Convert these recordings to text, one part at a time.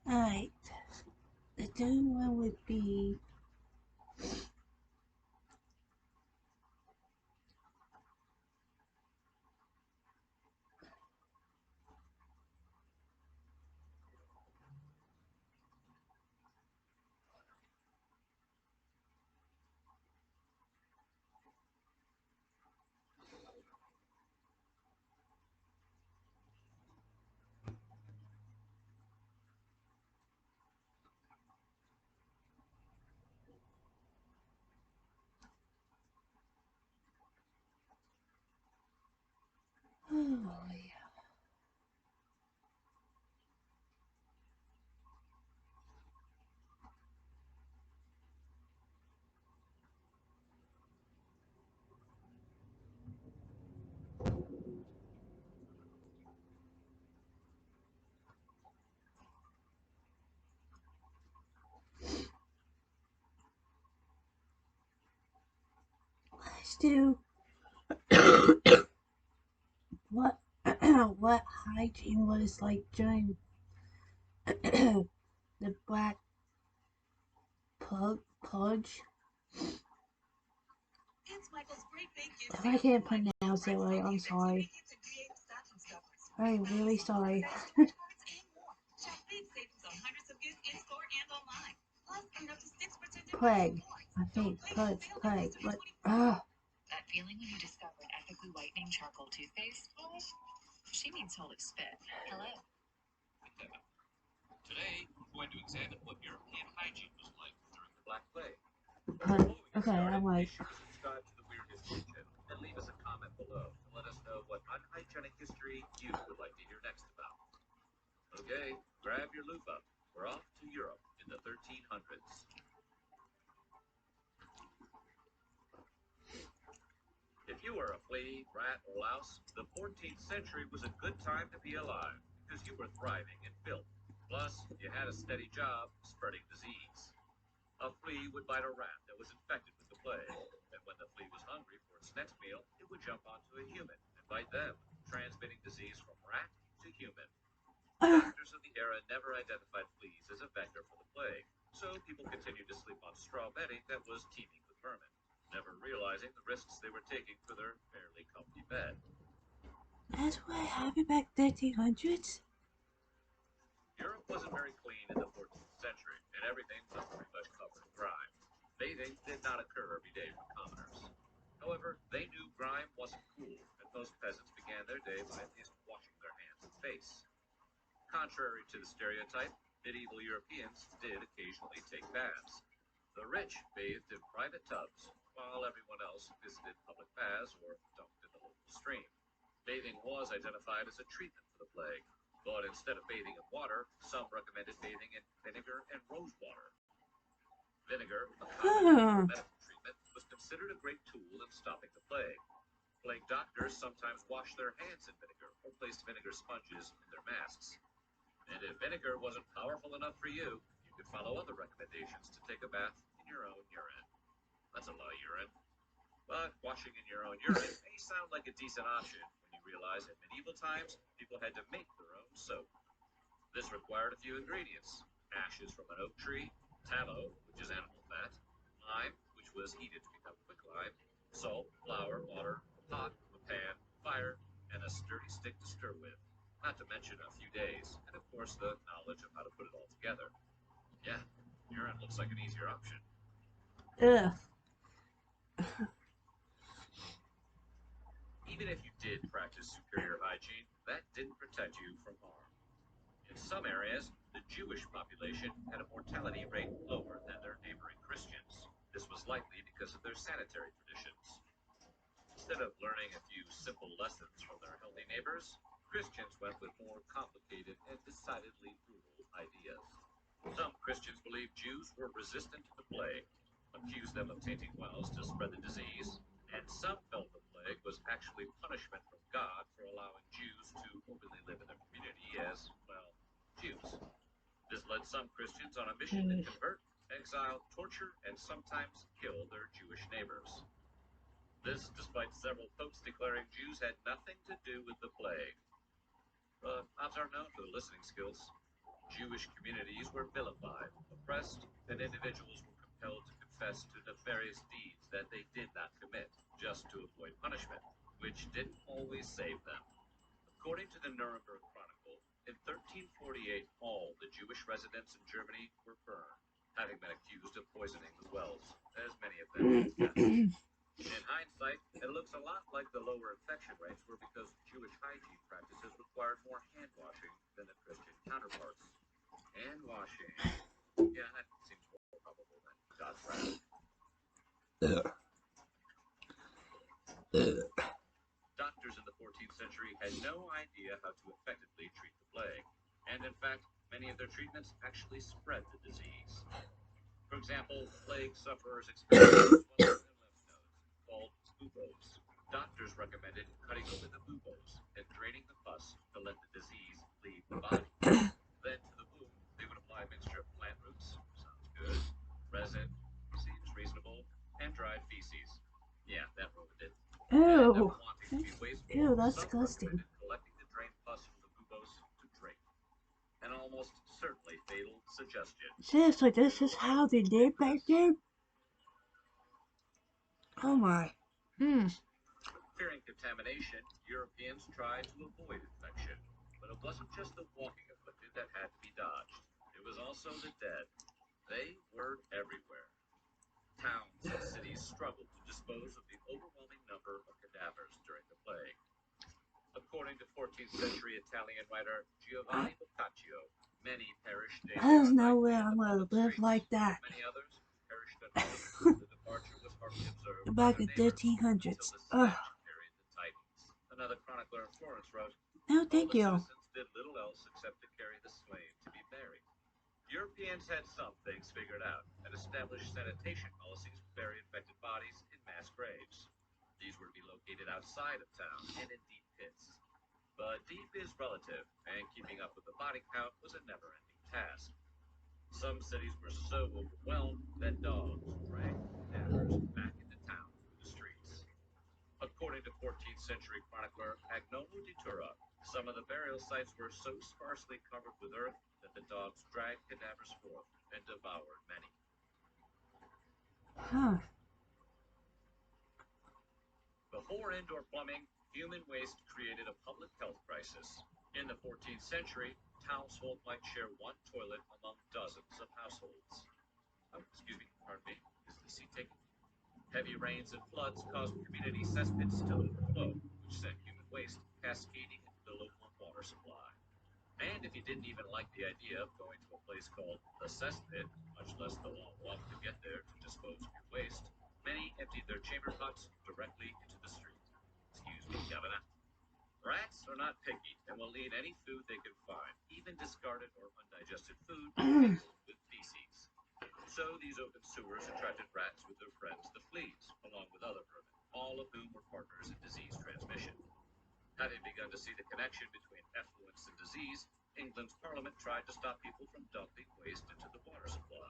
Alright, the third one would be oh yeah. Let's do what what hygiene was like during the Black Pudge. If I can't pronounce it right, I'm sorry. I'm really sorry. Plague. I think plague. But that feeling when you discovered ethically whitening charcoal toothpaste? She means holy spit. Hello. Today, we're going to examine what European hygiene was like during the Black Plague. Okay, I'm like. Subscribe to the Weird History channel and leave us a comment below and let us know what unhygienic history you would like to hear next about. Okay, grab your loofah. We're off to Europe in the 1300s. If you were a flea, rat, or louse, the 14th century was a good time to be alive because you were thriving in filth. Plus, you had a steady job spreading disease. A flea would bite a rat that was infected with the plague, and when the flea was hungry for its next meal, it would jump onto a human and bite them, transmitting disease from rat to human. Doctors of the era never identified fleas as a vector for the plague, so people continued to sleep on straw bedding that was teeming with vermin, never realizing the risks they were taking for their fairly comfy bed. That's what happened back 1300s? Europe wasn't very clean in the 14th century, and everything was pretty much covered in grime. Bathing did not occur every day for commoners. However, they knew grime wasn't cool, and most peasants began their day by at least washing their hands and face. Contrary to the stereotype, medieval Europeans did occasionally take baths. The rich bathed in private tubs, while everyone else visited public baths or dunked in the local stream. Bathing was identified as a treatment for the plague, but instead of bathing in water, some recommended bathing in vinegar and rose water. Vinegar, a common medical treatment, was considered a great tool in stopping the plague. Plague doctors sometimes washed their hands in vinegar or placed vinegar sponges in their masks. And if vinegar wasn't powerful enough for you, you could follow other recommendations to take a bath in your own urine. That's a lot of urine. But washing in your own urine may sound like a decent option when you realize in medieval times, people had to make their own soap. This required a few ingredients: ashes from an oak tree, tallow, which is animal fat, lime, which was heated to become quicklime, salt, flour, water, a pot, a pan, fire, and a sturdy stick to stir with, not to mention a few days, and of course the knowledge of how to put it all together. Yeah, urine looks like an easier option. Ugh. Even if you did practice superior hygiene, that didn't protect you from harm. In some areas, the Jewish population had a mortality rate lower than their neighboring Christians. This was likely because of their sanitary traditions. Instead of learning a few simple lessons from their healthy neighbors, Christians went with more complicated and decidedly brutal ideas. Some Christians believed Jews were resistant to the plague, accused them of tainting wells to spread the disease, and some felt the plague was actually punishment from God for allowing Jews to openly live in their community as, well, Jews. This led some Christians on a mission to convert, exile, torture, and sometimes kill their Jewish neighbors. This despite several popes declaring Jews had nothing to do with the plague. But odds are known for the listening skills. Jewish communities were vilified, oppressed, and individuals were compelled to confess to nefarious deeds that they did not commit, just to avoid punishment, which didn't always save them. According to the Nuremberg Chronicle, in 1348 all the Jewish residents in Germany were burned, having been accused of poisoning the wells, as many of them confessed. In hindsight, it looks a lot like the lower infection rates were because Jewish hygiene practices required more hand washing than the Christian counterparts. Hand washing. Yeah, that seems more probable than God's wrath. Doctors in the 14th century had no idea how to effectively treat the plague, and in fact, many of their treatments actually spread the disease. For example, plague sufferers experienced swelling in their lymph nodes, called buboes. Doctors recommended cutting open the buboes and draining the pus to let the disease leave the body. Then to the wound, they would apply a mixture of plant roots, sounds good, resin, seems reasonable, and dried feces. Yeah, that ruined it. Ew. Wanting to be wasteful, Ew, that's some disgusting. recommended collecting the drained pus from the buboes to drink. An almost certainly fatal suggestion. Seriously, this is how they did back then? Oh my. Fearing contamination, Europeans tried to avoid infection. But it wasn't just the walking afflicted that had to be dodged. It was also the dead. They were everywhere. Towns and cities struggled to dispose of the overwhelming number of cadavers during the plague. According to 14th century Italian writer Giovanni Boccaccio, many perished daily There's or no nightly way in I'm the gonna public live streets. like that. Many others perished at home. The departure was hardly observed by Back their in neighbors until 1300s. the Ugh. stench carried the tidings. Another chronicler in Florence wrote, No, all thank the you. citizens did little else except to carry the slain to be buried. Europeans had some things figured out and established sanitation policies to bury infected bodies in mass graves. These were to be located outside of town and in deep pits. But deep is relative, and keeping up with the body count was a never-ending task. Some cities were so overwhelmed that dogs dragged cadavers back into town through the streets. According to 14th century chronicler Agnolo di Tura, some of the burial sites were so sparsely covered with earth that the dogs dragged cadavers forth and devoured many. Huh. Before indoor plumbing, human waste created a public health crisis. In the 14th century, household might share one toilet among dozens of households. Oh, excuse me, pardon me. Is the seat taken? Heavy rains and floods caused community cesspits to overflow, which sent human waste cascading into the local water supply. And if you didn't even like the idea of going to a place called the cesspit, much less the long walk to get there to dispose of your waste, many emptied their chamber pots directly into the street. Excuse me, Governor. Rats are not picky and will eat any food they can find, even discarded or undigested food mixed with feces. So these open sewers attracted rats with their friends the fleas, along with other vermin, all of whom were partners in disease transmission. Having begun to see the connection between effluence and disease, England's Parliament tried to stop people from dumping waste into the water supply.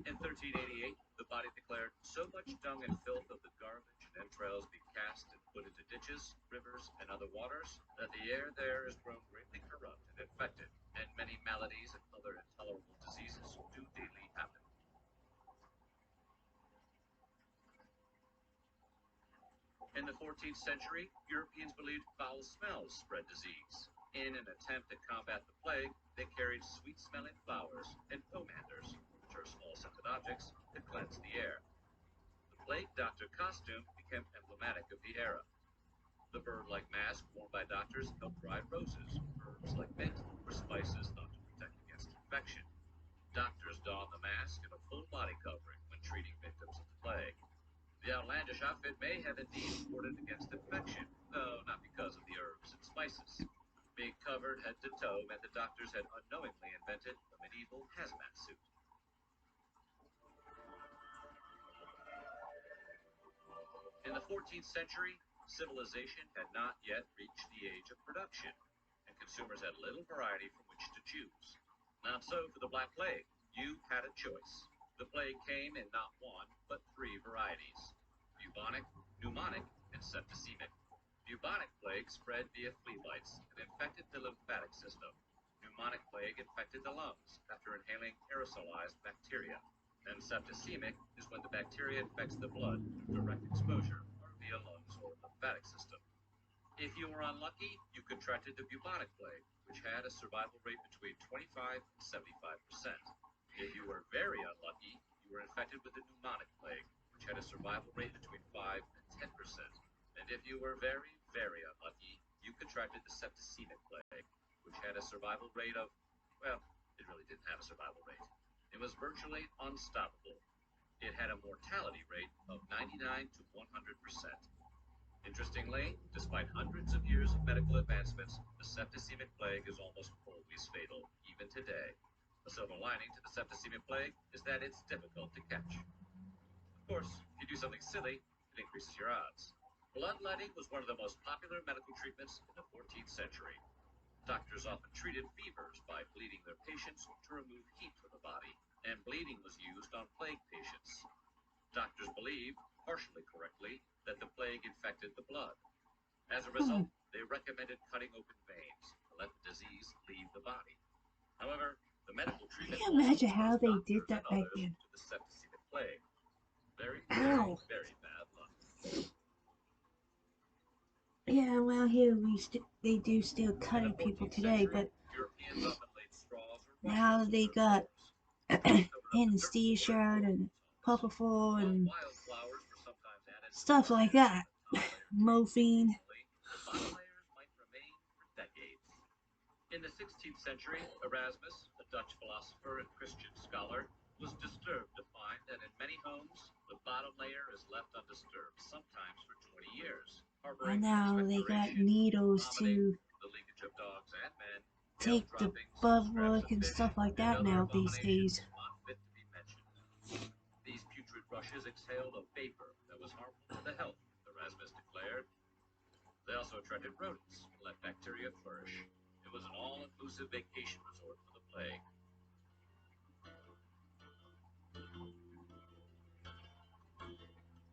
In 1388, the body declared so much dung and filth of the garbage and entrails be cast and put into ditches, rivers, and other waters that the air there is grown greatly corrupt and infected, and many maladies and other intolerable diseases do daily happen. In the 14th century, Europeans believed foul smells spread disease. In an attempt to combat the plague, they carried sweet-smelling flowers and pomanders, which are small scented objects, to cleanse the air. The plague doctor costume became emblematic of the era. The bird-like mask worn by doctors helped dry roses. Herbs like mint were spices thought to protect against infection. Doctors donned the mask and a full body covering when treating victims of the plague. The outlandish outfit may have indeed warded against infection, though not because of the herbs and spices. Being covered head to toe meant the doctors had unknowingly invented a medieval hazmat suit. In the 14th century, civilization had not yet reached the age of production, and consumers had little variety from which to choose. Not so for the Black Plague. You had a choice. The plague came in not one, but three varieties: bubonic, pneumonic, and septicemic. Bubonic plague spread via flea bites and infected the lymphatic system. Pneumonic plague infected the lungs after inhaling aerosolized bacteria. And septicemic is when the bacteria infects the blood through direct exposure or via lungs or lymphatic system. If you were unlucky, you contracted the bubonic plague, which had a survival rate between 25 and 75%. If you were very unlucky, you were infected with the pneumonic plague, which had a survival rate between 5 and 10%. And if you were very, very unlucky, you contracted the septicemic plague, which had a survival rate of, well, it really didn't have a survival rate. It was virtually unstoppable. It had a mortality rate of 99 to 100%. Interestingly, despite hundreds of years of medical advancements, the septicemic plague is almost always fatal, even today. A silver lining to the septicemic plague is that it's difficult to catch. Of course, if you do something silly, it increases your odds. Bloodletting was one of the most popular medical treatments in the 14th century. Doctors often treated fevers by bleeding their patients to remove heat from the body, and bleeding was used on plague patients. Doctors believed, partially correctly, that the plague infected the blood. As a result, they recommended cutting open veins to let the disease leave the body. However, the medical treatment Can you imagine how exposed they did doctors and that back others then? to the septicemic plague. Very, very, Ow. very bad luck. Yeah, well, here they do still In the cutting people 14th today, century, but Europeans often laid straws or now rushes in they their got floors. This covered up the dirt anesthesia floor in and old people's propofol homes. While and wildflowers were sometimes added to the stuff like rushes that. and the top layer changed Morphine. occasionally, the bottom layers might remain for decades. In the 16th century, Erasmus, a Dutch philosopher and Christian scholar, was disturbed to find that in many homes, the bottom layer is left undisturbed, sometimes for 20 years, And harboring now they got expectoration, needles vomiting, to the leakage of dogs and men, nail take the droppings, blood scraps work of and fish, stuff like and that other now these abominations days. not fit to be mentioned. These putrid rushes exhaled a vapor that was harmful to the health, Erasmus declared. They also attracted rodents and let bacteria flourish. It was an all-inclusive vacation resort for the plague.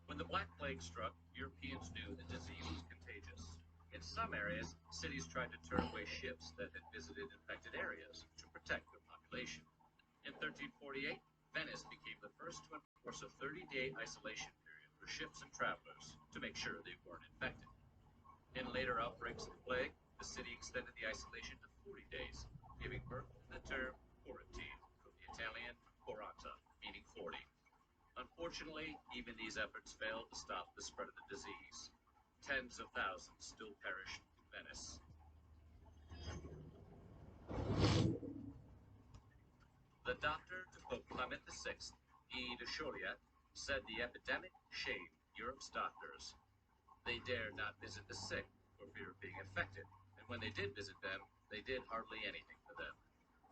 When the Black Plague struck, Europeans knew the disease was contagious. In some areas, cities tried to turn away ships that had visited infected areas to protect their population. In 1348, Venice became the first to enforce a 30-day isolation period for ships and travelers to make sure they weren't infected. In later outbreaks of the plague, the city extended the isolation to 40 days, giving birth to the term quarantine, from the Italian quaranta, meaning 40. Unfortunately, even these efforts failed to stop the spread of the disease. Tens of thousands still perished in Venice. The doctor to Pope Clement VI, Guy de Chauliac, said the epidemic shamed Europe's doctors. They dared not visit the sick for fear of being infected, and when they did visit them, they did hardly anything for them.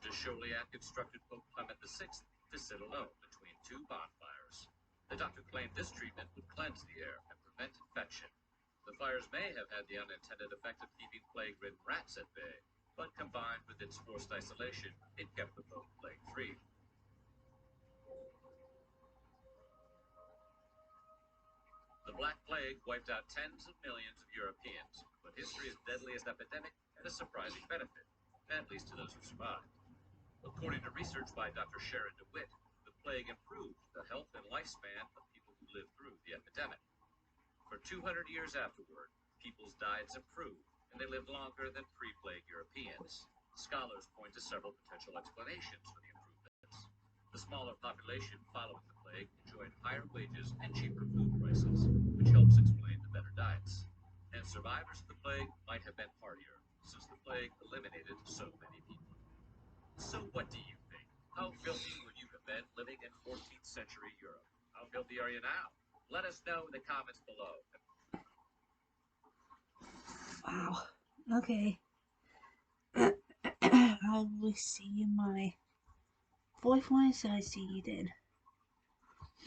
De Chauliac instructed Pope Clement VI to sit alone between two bonfires. The doctor claimed this treatment would cleanse the air and prevent infection. The fires may have had the unintended effect of keeping plague-ridden rats at bay, but combined with its forced isolation, it kept the Pope plague-free. The Black Plague wiped out tens of millions of Europeans, but history's deadliest epidemic had a surprising benefit, at least to those who survived. According to research by Dr. Sharon DeWitt, the plague improved the health and lifespan of people who lived through the epidemic. For 200 years afterward, people's diets improved, and they lived longer than pre-plague Europeans. Scholars point to several potential explanations for the improvements. The smaller population following the plague enjoyed higher wages and cheaper food prices, which helps explain the better diets. And survivors of the plague might have been hardier, since the plague eliminated so many people. So what do you think? How filthy would you have been living in 14th century Europe? How filthy are you now? Let us know in the comments below. Wow. Okay. I will see you in my fourth one, so I see you then.